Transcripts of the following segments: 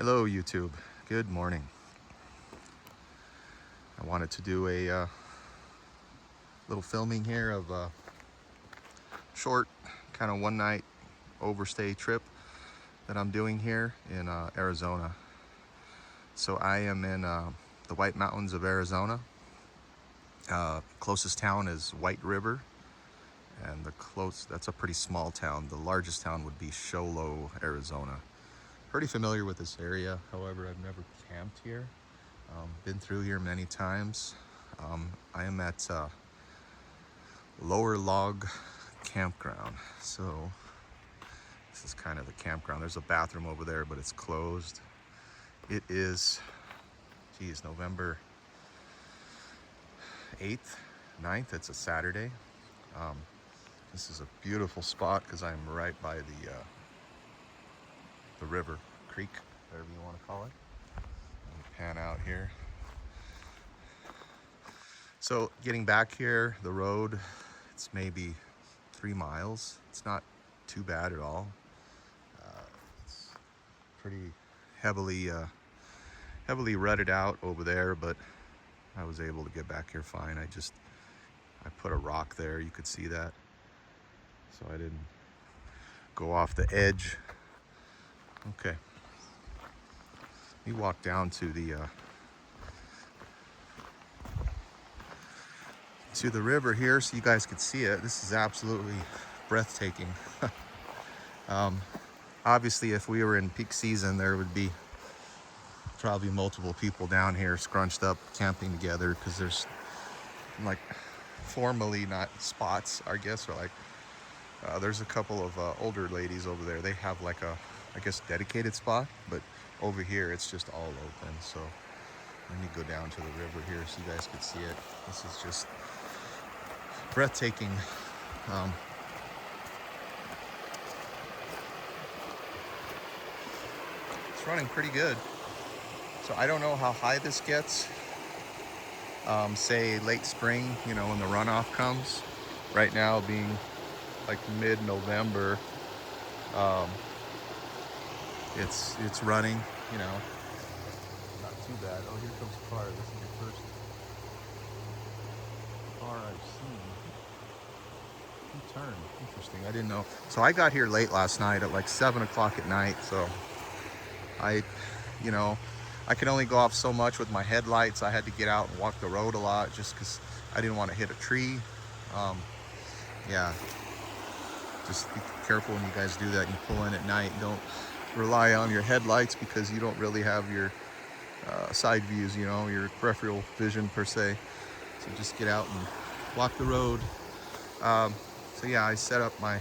Hello YouTube, good morning. I wanted to do a little filming here of a short kind of one night overstay trip that I'm doing here in Arizona. So I am in the White Mountains of Arizona. Closest town is White River, and that's a pretty small town. The largest town would be Sholo, Arizona. Pretty familiar with this area, however I've never camped here. Been through here many times. I am at Lower Log Campground. So this is kind of the campground. There's a bathroom over there, but it's closed. It is, November 8th, 9th. It's a Saturday. This is a beautiful spot because I'm right by the river, creek, whatever you want to call it. Let me pan out here. So getting back here, the road, it's maybe 3 miles. It's not too bad at all. It's pretty heavily rutted out over there, but I was able to get back here fine. I put a rock there, you could see that. So I didn't go off the edge. Okay. Let me walk down to the river here so you guys could see it. This is absolutely breathtaking. Obviously, if we were in peak season, there would be probably multiple people down here scrunched up camping together because there's like formally not spots, I guess, or like there's a couple of older ladies over there. They have like a, I guess, dedicated spot, but over here it's just all open. So let me go down to the river here so you guys could see it. This is just breathtaking. It's running pretty good. So I don't know how high this gets. Say late spring, when the runoff comes. Right now being like mid-November, it's running, not too bad. Oh, here comes a car. This is the first car I've seen. Turn. Interesting. I didn't know. So I got here late last night at like 7 o'clock at night. So I could only go off so much with my headlights. I had to get out and walk the road a lot just because I didn't want to hit a tree. Yeah. Just be careful when you guys do that. You pull in at night. Don't rely on your headlights because you don't really have your side views, your peripheral vision per se. So just get out and walk the road. So yeah, I set up my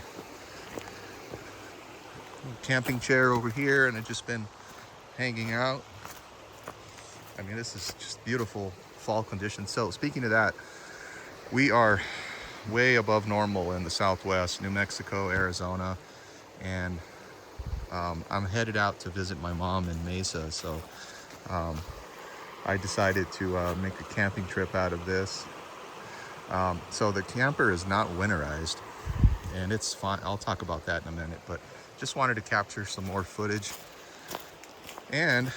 camping chair over here and I've just been hanging out. I mean, this is just beautiful fall conditions. So speaking of that, we are way above normal in the Southwest, New Mexico, Arizona, and I'm headed out to visit my mom in Mesa. So I decided to make a camping trip out of this. So the camper is not winterized, and it's fine. I'll talk about that in a minute, but just wanted to capture some more footage. And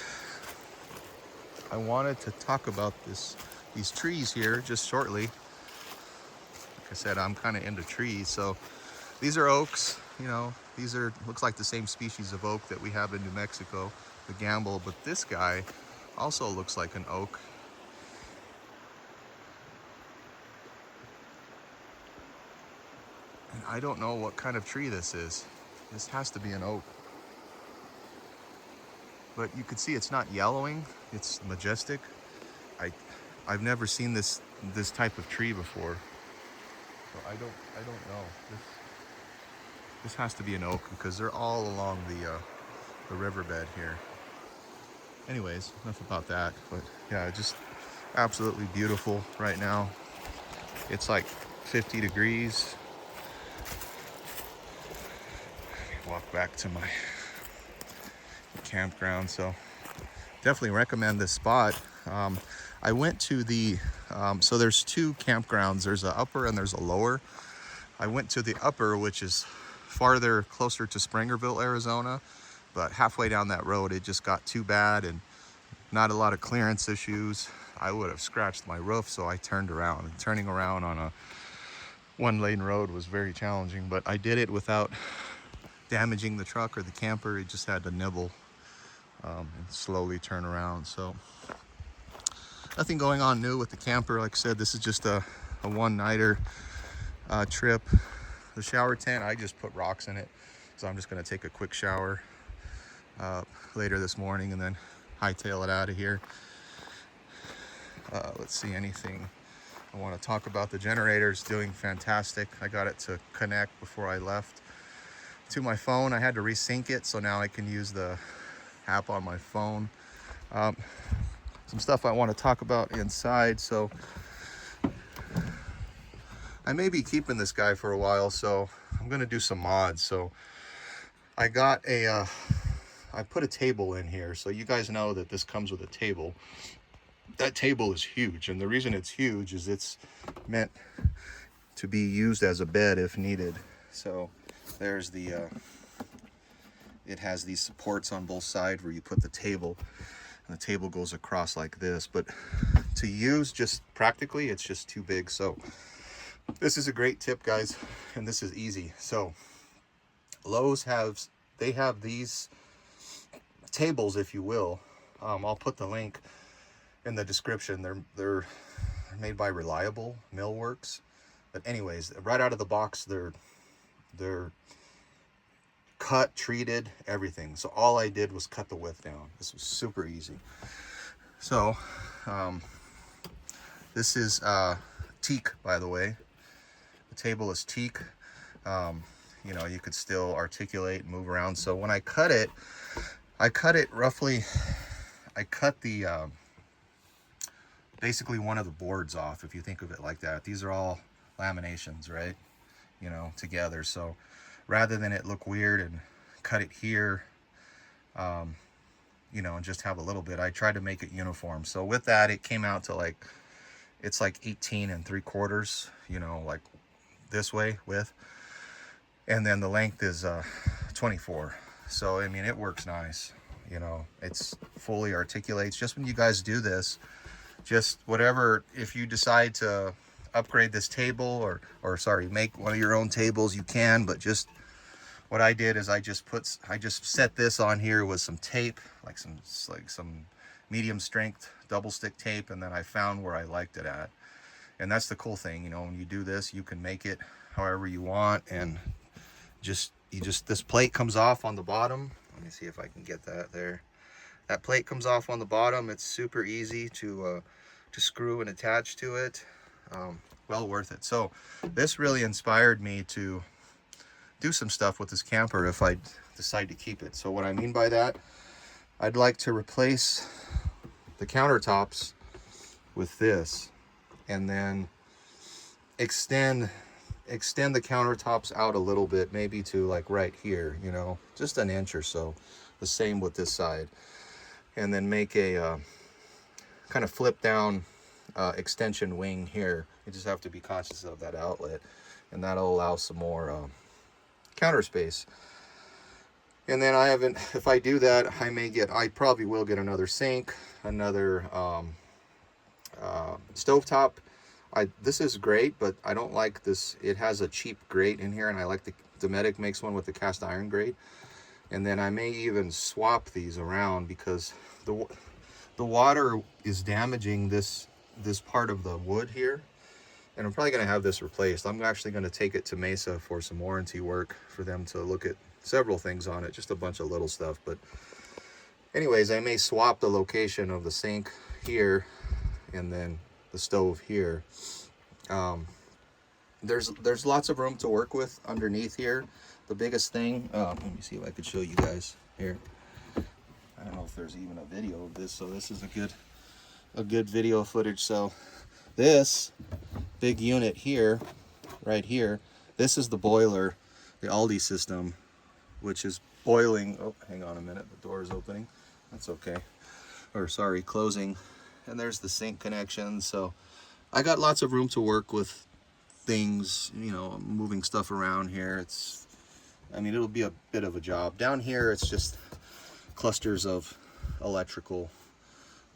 I wanted to talk about these trees here just shortly. Like I said, I'm kind of into trees. So these are oaks, these looks like the same species of oak that we have in New Mexico, the Gamble, but this guy also looks like an oak. And I don't know what kind of tree this is. This has to be an oak. But you can see it's not yellowing, it's majestic. I've never seen this type of tree before. So I don't know. This has to be an oak because they're all along the riverbed here. Anyways, enough about that. But yeah, just absolutely beautiful right now. It's like 50 degrees. Walk back to my campground. So definitely recommend this spot. I went to so there's 2 campgrounds. There's an upper and there's a lower. I went to the upper, which is farther, closer to Springerville, Arizona. but halfway down that road, it just got too bad and not a lot of clearance issues. I would have scratched my roof, so I turned around. And turning around on a one-lane road was very challenging, but I did it without damaging the truck or the camper. It just had to nibble and slowly turn around. So nothing going on new with the camper. Like I said, this is just a one-nighter trip. The shower tent, I just put rocks in it, so I'm just going to take a quick shower later this morning and then hightail it out of here. Let's see, anything I want to talk about. The generator's doing fantastic. I got it to connect before I left to my phone. I had to resync it, so now I can use the app on my phone. Some stuff I want to talk about inside. So I may be keeping this guy for a while, so I'm going to do some mods. So I got I put a table in here, so you guys know that this comes with a table. That table is huge, and the reason it's huge is it's meant to be used as a bed if needed. So there's the it has these supports on both sides where you put the table, and the table goes across like this. But to use just practically, it's just too big. So this is a great tip, guys, and this is easy. So Lowe's have these tables, if you will. I'll put the link in the description. They're made by Reliable Millworks. But anyways, right out of the box, they're cut, treated, everything. So all I did was cut the width down. This was super easy. So this is teak, by the way. The table is teak. You know, you could still articulate and move around. So when I cut it roughly, I cut the basically one of the boards off, if you think of it like that. These are all laminations, right? You know, together. So rather than it look weird and cut it here, you know, and just have a little bit, I tried to make it uniform. So with that, it came out to like, it's like 18 3/4, you know, like this way width. And then the length is 24. So, I mean, it works nice. You know, it's fully articulates. Just when you guys do this, just whatever, if you decide to upgrade this table or sorry, make one of your own tables, you can. But just what I did is I just set this on here with some tape, like some medium strength double stick tape, and then I found where I liked it at. And that's the cool thing, you know, when you do this, you can make it however you want. And this plate comes off on the bottom. Let me see if I can get that there. That plate comes off on the bottom. It's super easy to screw and attach to it. Well worth it. So this really inspired me to do some stuff with this camper if I decide to keep it. So what I mean by that, I'd like to replace the countertops with this, and then extend the countertops out a little bit, maybe to like right here, you know, just an inch or so. The same with this side, and then make a kind of flip down extension wing here. You just have to be conscious of that outlet, and that'll allow some more counter space. And then if I do that, I probably will get another sink, another stovetop. This is great, but I don't like this. It has a cheap grate in here, and I like the Dometic makes one with the cast iron grate. And then I may even swap these around because the water is damaging this part of the wood here. And I'm probably going to have this replaced. I'm actually going to take it to Mesa for some warranty work for them to look at several things on it, just a bunch of little stuff. But anyways, I may swap the location of the sink here and then the stove here. There's lots of room to work with underneath here. The biggest thing, let me see if I could show you guys here. I don't know if there's even a video of this, so this is a good video footage. So this big unit here, right here, this is the boiler, the Aldi system, which is boiling. Oh, hang on a minute, the door is opening. That's okay. Or sorry, closing. And there's the sink connection. So I got lots of room to work with things, you know, moving stuff around here. I mean, it'll be a bit of a job. Down here, it's just clusters of electrical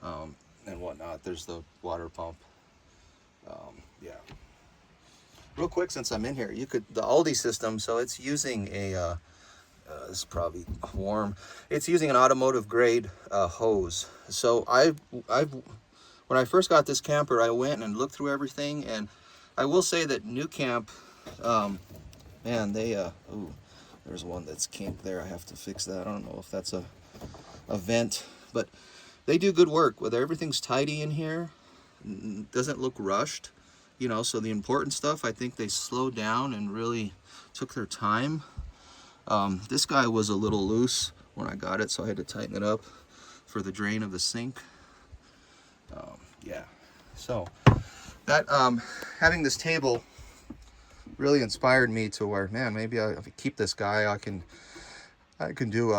and whatnot. There's the water pump. Yeah. Real quick, since I'm in here, you could, the Aldi system, so it's using a, it's probably warm. It's using an automotive grade hose. So when I first got this camper, I went and looked through everything, and I will say that New Camp, man, they, ooh, there's one that's kinked there. I have to fix that. I don't know if that's a vent, but they do good work. Whether everything's tidy in here, doesn't look rushed, you know, so the important stuff, I think they slowed down and really took their time. This guy was a little loose when I got it, so I had to tighten it up for the drain of the sink. Yeah, so that having this table really inspired me to where, man, maybe if I keep this guy, I can do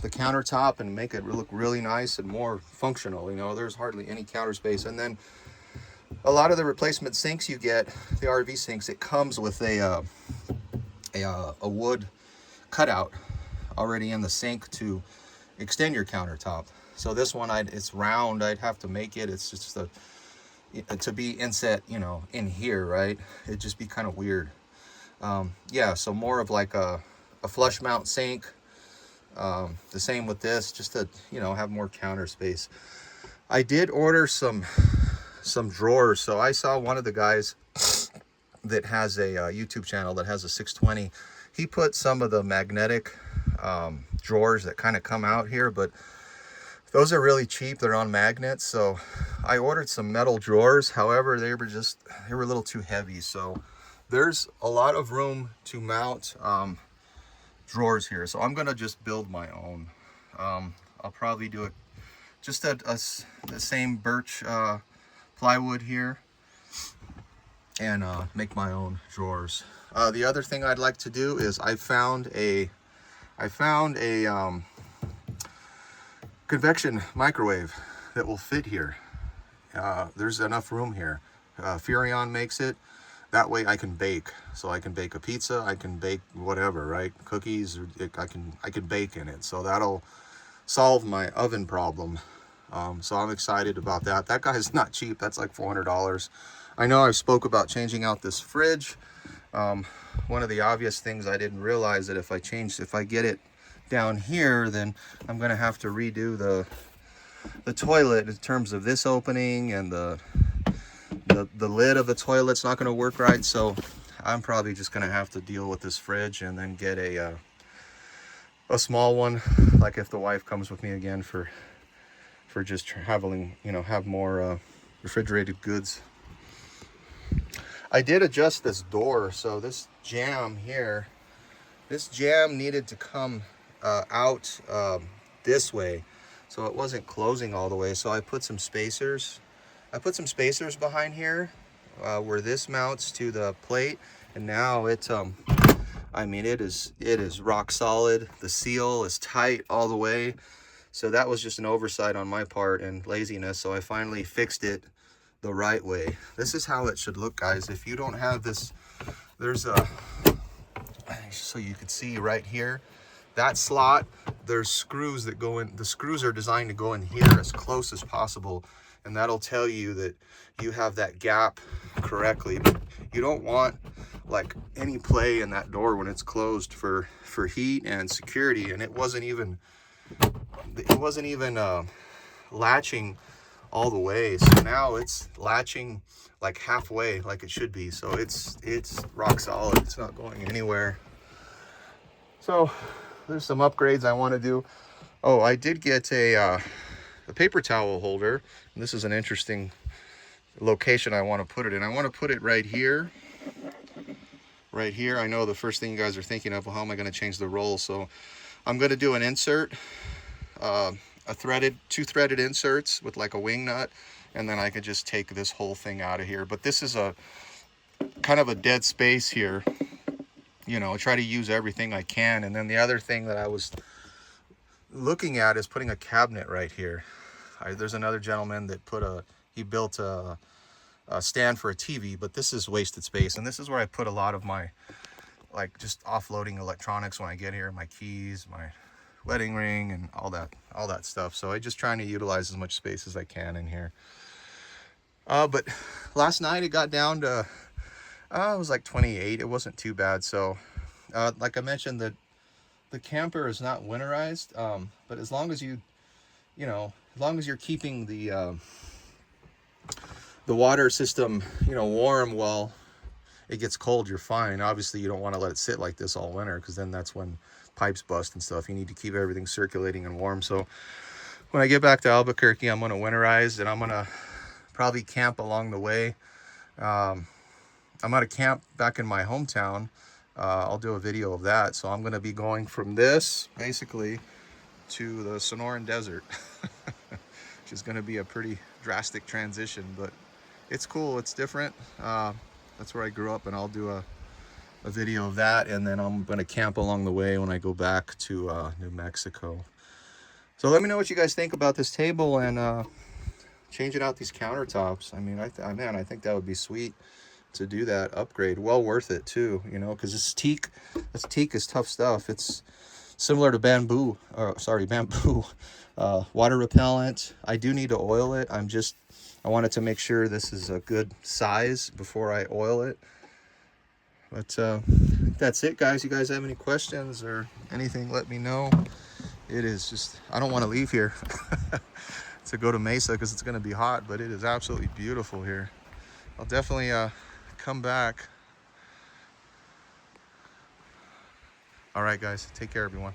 the countertop and make it look really nice and more functional. You know, there's hardly any counter space. And then a lot of the replacement sinks you get, the RV sinks, it comes with a wood cutout already in the sink to extend your countertop. So this one, it's round. I'd have to make it. It's just to be inset, you know, in here, right? It'd just be kind of weird. Yeah, so more of like a flush mount sink. The same with this, just to, you know, have more counter space. I did order some drawers. So I saw one of the guys that has a YouTube channel that has a 620. He put some of the magnetic drawers that kind of come out here, but those are really cheap. They're on magnets. So I ordered some metal drawers. However, they were a little too heavy. So there's a lot of room to mount drawers here. So I'm gonna just build my own. I'll probably do it just the same birch plywood here, and make my own drawers. The other thing I'd like to do is I found a convection microwave that will fit here. There's enough room here. Furrion makes it. That way I can bake. So I can bake a pizza, I can bake whatever, right? Cookies, I can bake in it. So that'll solve my oven problem. So I'm excited about that. That guy's not cheap. That's like $400. I know I spoke about changing out this fridge. One of the obvious things I didn't realize that if I get it down here, then I'm gonna have to redo the toilet in terms of this opening, and the lid of the toilet's not gonna work right. So I'm probably just gonna have to deal with this fridge and then get a small one, like if the wife comes with me again for just traveling, you know, have more refrigerated goods. I did adjust this door. So this jamb here, this jamb needed to come out this way, so it wasn't closing all the way. So I put some spacers. Behind here where this mounts to the plate, and now it's I mean, it is rock solid. The seal is tight all the way. So that was just an oversight on my part and laziness. So I finally fixed it the right way. This is how it should look, guys. If you don't have this, there's so you can see right here, that slot, there's screws that go in. The screws are designed to go in here as close as possible, and that'll tell you that you have that gap correctly. But you don't want like any play in that door when it's closed for heat and security. And it wasn't even latching all the way. So now it's latching like halfway, like it should be. So it's rock solid. It's not going anywhere. So there's some upgrades I want to do. Oh, I did get a paper towel holder. And this is an interesting location I want to put it in. I want to put it right here. Right here. I know the first thing you guys are thinking of, well, how am I going to change the roll? So I'm going to do an insert, two threaded inserts with like a wing nut, and then I could just take this whole thing out of here. But this is a kind of a dead space here. You know, I try to use everything I can. And then the other thing that I was looking at is putting a cabinet right here. There's another gentleman that he built a stand for a TV, but this is wasted space. And this is where I put a lot of my, like, just offloading electronics when I get here, my keys, wedding ring and all that stuff. So I'm just trying to utilize as much space as I can in here. But last night it got down to it was like 28. It wasn't too bad. So like I mentioned, the camper is not winterized, but as long as as long as you're keeping the water system warm while it gets cold, you're fine. Obviously you don't want to let it sit like this all winter, because then that's when pipes bust and stuff. You need to keep everything circulating and warm. So when I get back to Albuquerque, I'm going to winterize, and I'm going to probably camp along the way. I'm going to camp back in my hometown. I'll do a video of that. So I'm going to be going from this basically to the Sonoran Desert, which is going to be a pretty drastic transition, but it's cool. It's different. That's where I grew up, and I'll do a video of that, and then I'm going to camp along the way when I go back to New Mexico. So let me know what you guys think about this table and changing out these countertops. I mean, man, I think that would be sweet to do that upgrade. Well worth it too, because this teak is tough stuff. It's similar to bamboo, water repellent. I do need to oil it. I wanted to make sure this is a good size before I oil it. But that's it, guys. You guys have any questions or anything, let me know. It is just, I don't want to leave here to go to Mesa because it's going to be hot, but it is absolutely beautiful here. I'll definitely come back. All right, guys. Take care, everyone.